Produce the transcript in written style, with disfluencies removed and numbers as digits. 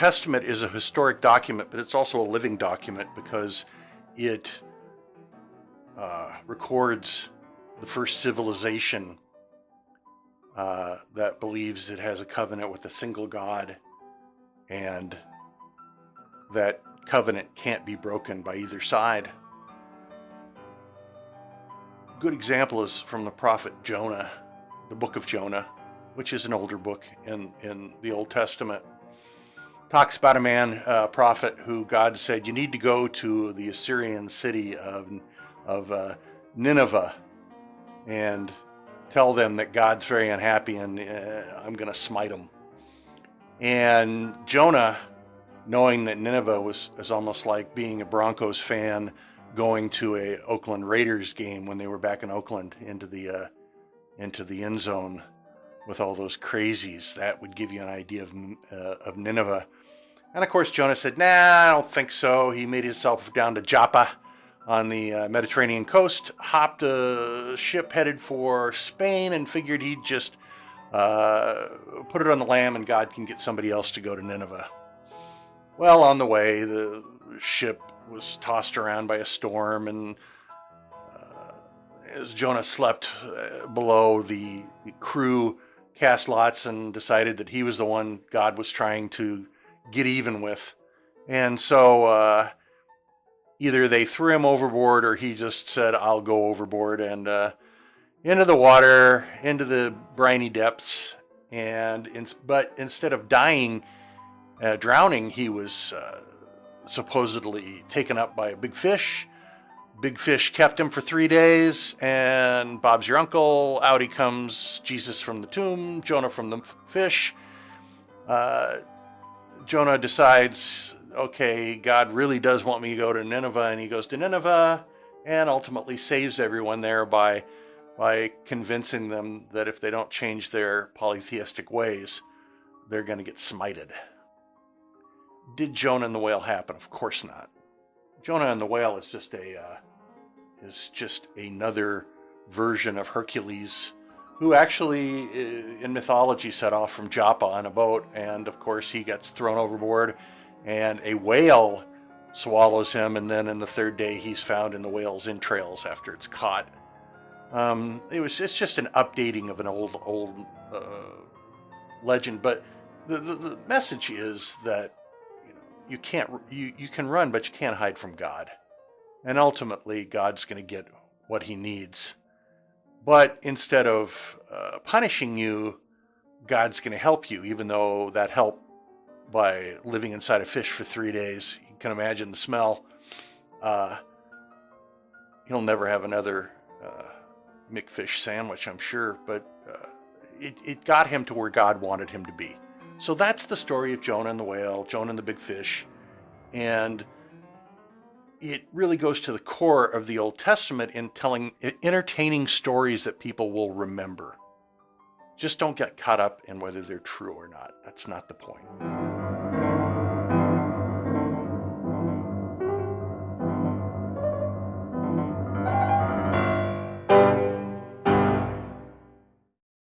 Testament is a historic document, but it's also a living document because it records the first civilization that believes it has a covenant with a single God, and that covenant can't be broken by either side. A good example is from the prophet Jonah, the book of Jonah, which is an older book in the Old Testament. Talks about a man, prophet, who God said, you need to go to the Assyrian city of Nineveh and tell them that God's very unhappy and I'm going to smite them. And Jonah, knowing that Nineveh was almost like being a Broncos fan going to a Oakland Raiders game when they were back in Oakland into the end zone with all those crazies, that would give you an idea of Nineveh. And of course, Jonah said, nah, I don't think so. He made himself down to Joppa on the Mediterranean coast, hopped a ship headed for Spain, and figured he'd just put it on the lam and God can get somebody else to go to Nineveh. Well, on the way, the ship was tossed around by a storm, and as Jonah slept below, the crew cast lots and decided that he was the one God was trying to get even with. And so either they threw him overboard or he just said, I'll go overboard, and into the water, into the briny depths. But instead of drowning, he was supposedly taken up by a big fish. Big fish kept him for 3 days, and Bob's your uncle. Out he comes, Jesus from the tomb, Jonah from the fish. Jonah decides, okay, God really does want me to go to Nineveh, and he goes to Nineveh and ultimately saves everyone there by convincing them that if they don't change their polytheistic ways, they're going to get smited. Did Jonah and the whale happen? Of course not. Jonah and the whale is just another version of Hercules, who actually in mythology set off from Joppa on a boat, and of course he gets thrown overboard and a whale swallows him, and then in the third day he's found in the whale's entrails after it's caught. It's just an updating of an old legend, but the message is that you can run, but you can't hide from God. And ultimately, God's going to get what he needs. But instead of punishing you, God's going to help you, even though that help by living inside a fish for 3 days. You can imagine the smell. He'll never have another McFish sandwich, I'm sure, but it got him to where God wanted him to be. So that's the story of Jonah and the whale, Jonah and the big fish. And it really goes to the core of the Old Testament in telling entertaining stories that people will remember. Just don't get caught up in whether they're true or not. That's not the point.